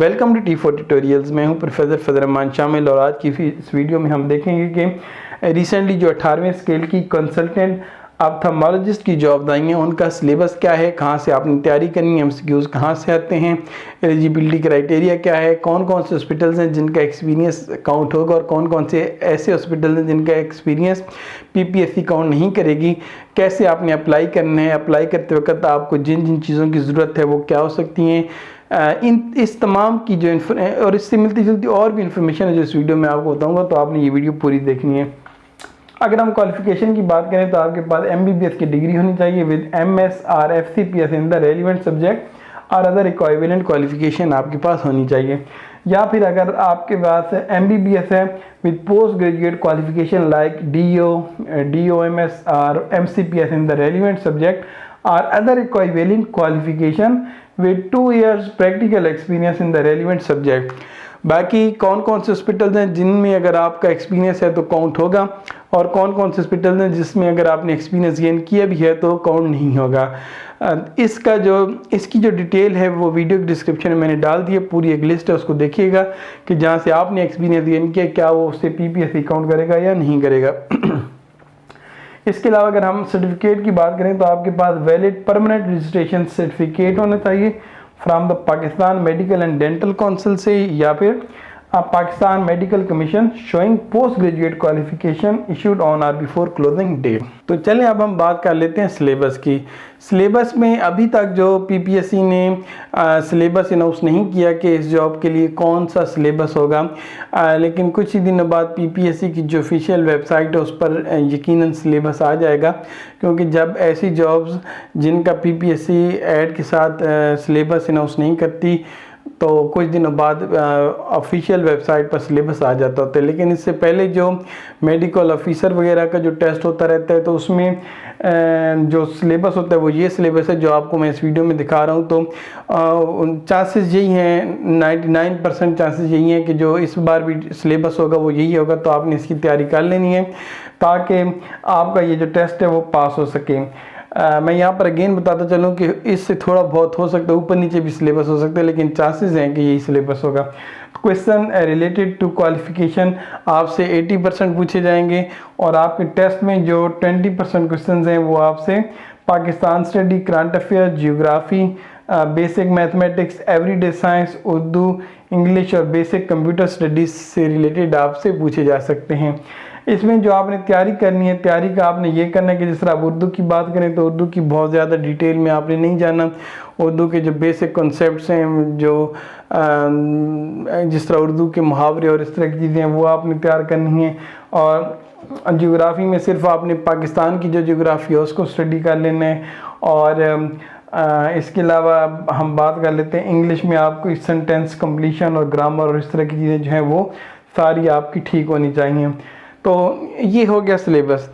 Welcome to T4 tutorials. मैं हूं professor फजल रहमान शामिल और आज की इस वीडियो में हम देखेंगे कि रिसेंटली जो 18वें स्केल की कंसल्टेंट ऑप्थेल्मोलॉजिस्ट की जॉब आई हैं उनका सिलेबस क्या है, कहां से आपने तैयारी करनी है, एमसीक्यूज कहां से आते हैं, एलिजिबिलिटी क्राइटेरिया क्या है, कौन कौन से हॉस्पिटल्स हैं जिनका एक्सपीरियंस काउंट होगा और कौन कौन से ऐसे हॉस्पिटल हैं जिनका एक्सपीरियंस पीपीएससी काउंट नहीं करेगी, कैसे आपने अप्लाई करना है, अप्लाई करते वक्त आपको जिन जिन चीज़ों की ज़रूरत है वो क्या हो सकती हैं, इस तमाम की जो और इससे मिलती जुलती और भी इंफॉर्मेशन है जो इस वीडियो में आपको बताऊंगा, तो आपने ये वीडियो पूरी देखनी है। अगर हम क्वालिफिकेशन की बात करें तो आपके पास एमबीबीएस की डिग्री होनी चाहिए with MS or FCPS in the relevant subject or other equivalent qualification आपके पास होनी चाहिए। या फिर अगर आपके पास एमबीबीएस है with post graduate qualification like DOMS or MCPS in the relevant subject or other equivalent qualification with 2 years practical experience in the relevant subject। बाकी कौन कौन से हॉस्पिटल्स हैं जिनमें अगर आपका एक्सपीरियंस है तो काउंट होगा और कौन कौन से हॉस्पिटल्स हैं जिसमें अगर आपने एक्सपीरियंस गेन किया भी है तो काउंट नहीं होगा। इसकी जो डिटेल है वो वीडियो के डिस्क्रिप्शन में मैंने डाल दी है, पूरी एक लिस्ट है, उसको देखिएगा कि जहाँ से आपने एक्सपीरियंस गेन किया क्या वो उससे पीपीएससी काउंट करेगा या नहीं करेगा। इसके अलावा अगर हम सर्टिफिकेट की बात करें तो आपके पास वैलिड परमानेंट रजिस्ट्रेशन सर्टिफिकेट होना चाहिए from the Pakistan medical and dental council से या फिर Pakistan medical commission showing post graduate qualification issued on और बिफोर क्लोजिंग डेट। तो चलें अब हम बात कर लेते हैं सिलेबस की। सिलेबस में अभी तक जो पीपीएससी ने सिलेबस अनाउंस नहीं किया कि इस जॉब के लिए कौन सा सिलेबस होगा, लेकिन कुछ ही दिनों बाद पीपीएससी की जो ऑफिशियल वेबसाइट है उस पर यकीनन सिलेबस आ जाएगा, क्योंकि जब ऐसी जॉब्स जिनका पीपीएससी ऐड के साथ सिलेबस अनाउंस नहीं करती तो कुछ दिनों बाद ऑफिशियल वेबसाइट पर सिलेबस आ जाता होता है। लेकिन इससे पहले जो मेडिकल ऑफिसर वगैरह का जो टेस्ट होता रहता है तो उसमें जो सिलेबस होता है वो ये सिलेबस है जो आपको मैं इस वीडियो में दिखा रहा हूँ। तो चांसेस यही हैं, 99% चांसेस यही हैं कि जो इस बार भी सिलेबस होगा वो यही होगा, तो आपने इसकी तैयारी कर लेनी है ताकि आपका ये जो टेस्ट है वो पास हो सके। मैं यहाँ पर अगेन बताता चलूँ कि इससे थोड़ा बहुत हो सकता है, ऊपर नीचे भी सिलेबस हो सकता है, लेकिन चांसेस हैं कि यही सिलेबस होगा। क्वेश्चन रिलेटेड टू क्वालिफिकेशन आपसे 80% पूछे जाएंगे और आपके टेस्ट में जो 20% क्वेश्चन हैं वो आपसे Pakistan study, current affair, geography, basic mathematics, everyday science, Urdu, English और बेसिक कंप्यूटर स्टडीज़ से रिलेटेड आपसे पूछे जा सकते हैं। इसमें जो आपने तैयारी करनी है, तैयारी का आपने ये करना है कि जिस तरह आप उर्दू की बात करें तो उर्दू की बहुत ज़्यादा डिटेल में आपने नहीं जाना। उर्दू के जो बेसिक कॉन्सेप्ट्स हैं, जो जिस तरह उर्दू के मुहावरे और इस तरह की चीज़ें हैं वो आपने तैयार करनी है। और जियोग्राफी में सिर्फ आपने पाकिस्तान की जो जियोग्राफी है उसको स्टडी कर लेना है। और इसके अलावा हम बात कर लेते हैं इंग्लिश में आपको सेंटेंस कंप्लीशन और ग्रामर और इस तरह की चीज़ें जो हैं वो सारी आपकी ठीक होनी चाहिए। तो ये हो गया सिलेबस।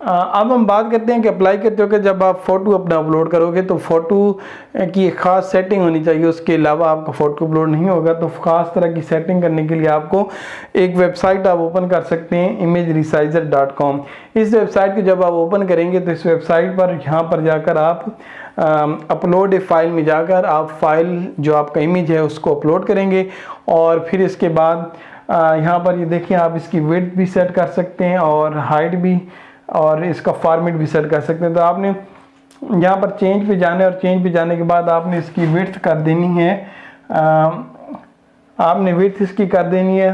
अब हम बात करते हैं कि अप्लाई करते हो कि जब आप फ़ोटो अपना अपलोड करोगे तो फ़ोटो की एक ख़ास सेटिंग होनी चाहिए, उसके अलावा आपका फ़ोटो अपलोड नहीं होगा। तो ख़ास तरह की सेटिंग करने के लिए आपको एक वेबसाइट आप ओपन कर सकते हैं, imageresizer.com। इस वेबसाइट को जब आप ओपन करेंगे तो इस वेबसाइट पर यहाँ पर जाकर आप अपलोड ए फाइल में जाकर आप फाइल जो आपका इमेज है उसको अपलोड करेंगे और फिर इसके बाद यहाँ पर ये देखिए आप इसकी विड्थ भी सेट कर सकते हैं और हाइट भी, और इसका फॉर्मेट भी सेट कर सकते हैं। तो आपने यहाँ पर चेंज पे जाना है और चेंज पे जाने के बाद आपने इसकी विड्थ कर देनी है, आपने विड्थ इसकी कर देनी है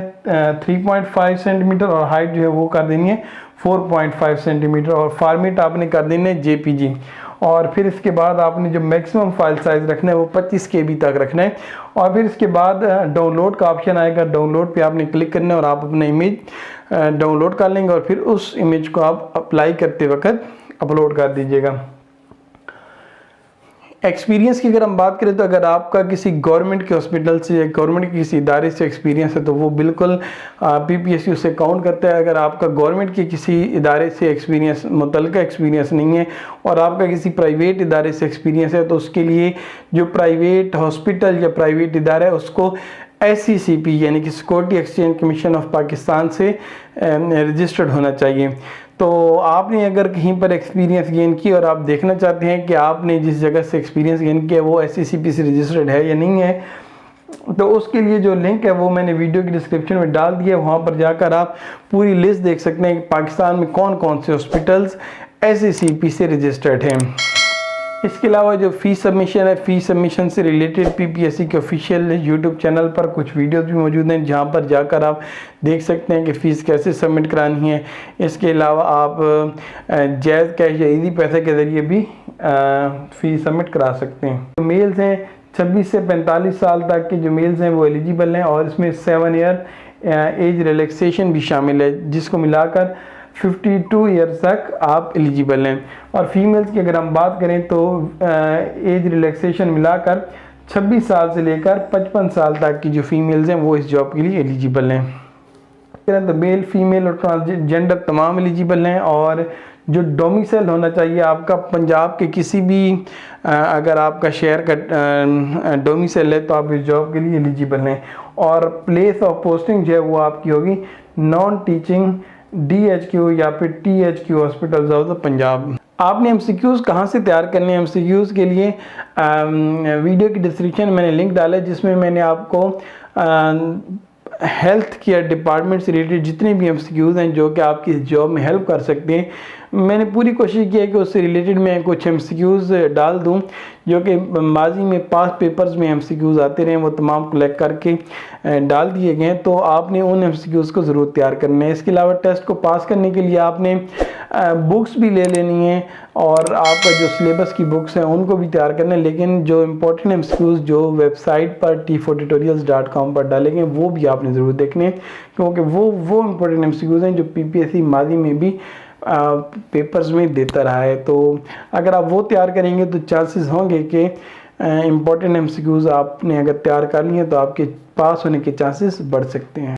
3.5 सेंटीमीटर और हाइट जो है वो कर देनी है 4.5 सेंटीमीटर और फॉर्मेट आपने कर देना है जेपीजी। और फिर इसके बाद आपने जो मैक्सिमम फाइल साइज़ रखना है वो 25 KB तक रखना है। और फिर इसके बाद डाउनलोड का ऑप्शन आएगा, डाउनलोड पे आपने क्लिक करना है और आप अपना इमेज डाउनलोड कर लेंगे और फिर उस इमेज को आप अप्लाई करते वक्त अपलोड कर दीजिएगा। एक्सपीरियंस की अगर हम बात करें तो अगर आपका किसी गवर्नमेंट के हॉस्पिटल से या गवर्नमेंट के किसी इदारे से एक्सपीरियंस है तो वो बिल्कुल पीपीएससी उसे काउंट करता है। अगर आपका गवर्नमेंट के किसी इदारे से एक्सपीरियंस, मुतल्लिका एक्सपीरियंस नहीं है और आपका किसी प्राइवेट इदारे से एक्सपीरियंस है तो उसके लिए जो प्राइवेट हॉस्पिटल या प्राइवेट इदारा है उसको SECP यानी कि security exchange commission of Pakistan से रजिस्टर्ड होना चाहिए। तो आपने अगर कहीं पर एक्सपीरियंस गेन किया और आप देखना चाहते हैं कि आपने जिस जगह से एक्सपीरियंस गेन किया वो SECP से रजिस्टर्ड है या नहीं है, तो उसके लिए जो लिंक है वो मैंने वीडियो की डिस्क्रिप्शन में डाल दिया। वहाँ पर जाकर आप पूरी लिस्ट देख सकते हैं कि पाकिस्तान में कौन कौन से हॉस्पिटल्स SECP से रजिस्टर्ड हैं। इसके अलावा जो फ़ीस सबमिशन है, फ़ीस सबमिशन से रिलेटेड PPSC के ऑफिशियल यूट्यूब चैनल पर कुछ वीडियोस भी मौजूद हैं जहां पर जाकर आप देख सकते हैं कि फ़ीस कैसे सबमिट करानी है। इसके अलावा आप जैज़ कैश या ईजी पैसे के ज़रिए भी फ़ीस सबमिट करा सकते हैं। जो मेल्स हैं 26 से 45 साल तक के जो मेल्स हैं वो एलिजिबल हैं और इसमें 7 ईयर एज रिलैक्सेशन भी शामिल है, जिसको मिलाकर 52 ईयर्स तक आप एलिजिबल हैं। और फीमेल्स की अगर हम बात करें तो एज रिलैक्सेशन मिलाकर 26 साल से लेकर 55 साल तक की जो फीमेल्स हैं वो इस जॉब के लिए एलिजिबल हैं। तो मेल, फीमेल और ट्रांसजेंडर तमाम एलिजिबल हैं। और जो डोमिसाइल होना चाहिए आपका पंजाब के किसी भी अगर आपका शहर का डोमिसाइल है तो आप इस जॉब के लिए एलिजिबल हैं। और प्लेस ऑफ पोस्टिंग जो है वो आपकी होगी नॉन टीचिंग DHQ या फिर THQ hospitals of the Punjab. आपने MCQs कहाँ से तैयार करने हैं? MCQs के लिए वीडियो की डिस्क्रिप्शन में मैंने लिंक डाला है जिसमें मैंने आपको हेल्थ केयर डिपार्टमेंट से रिलेटेड जितने भी MCQs हैं जो कि आपकी इस जॉब में हेल्प कर सकते हैं, मैंने पूरी कोशिश की है कि उससे रिलेटेड मैं कुछ MCQs डाल दूं जो कि माजी में पास पेपर्स में MCQs आते रहे, वो तमाम कलेक्ट करके डाल दिए गए हैं। तो आपने उन MCQs को ज़रूर तैयार करना है। इसके अलावा टेस्ट को पास करने के लिए आपने बुक्स भी ले लेनी है और आपका जो सिलेबस की बुक्स हैं उनको भी तैयार करना है। लेकिन जो इम्पोर्टेंट MCQs जो वेबसाइट पर t4tutorials.com पर डाले गए वो भी आपने ज़रूर देखने हैं, क्योंकि वो इम्पोर्टेंट MCQs हैं जो PPSC माजी में भी पेपर्स में देता रहा है। तो अगर आप वो तैयार करेंगे तो चांसेस होंगे कि इम्पोर्टेंट MCQs आपने अगर तैयार कर लिए तो आपके पास होने के चांसेस बढ़ सकते हैं।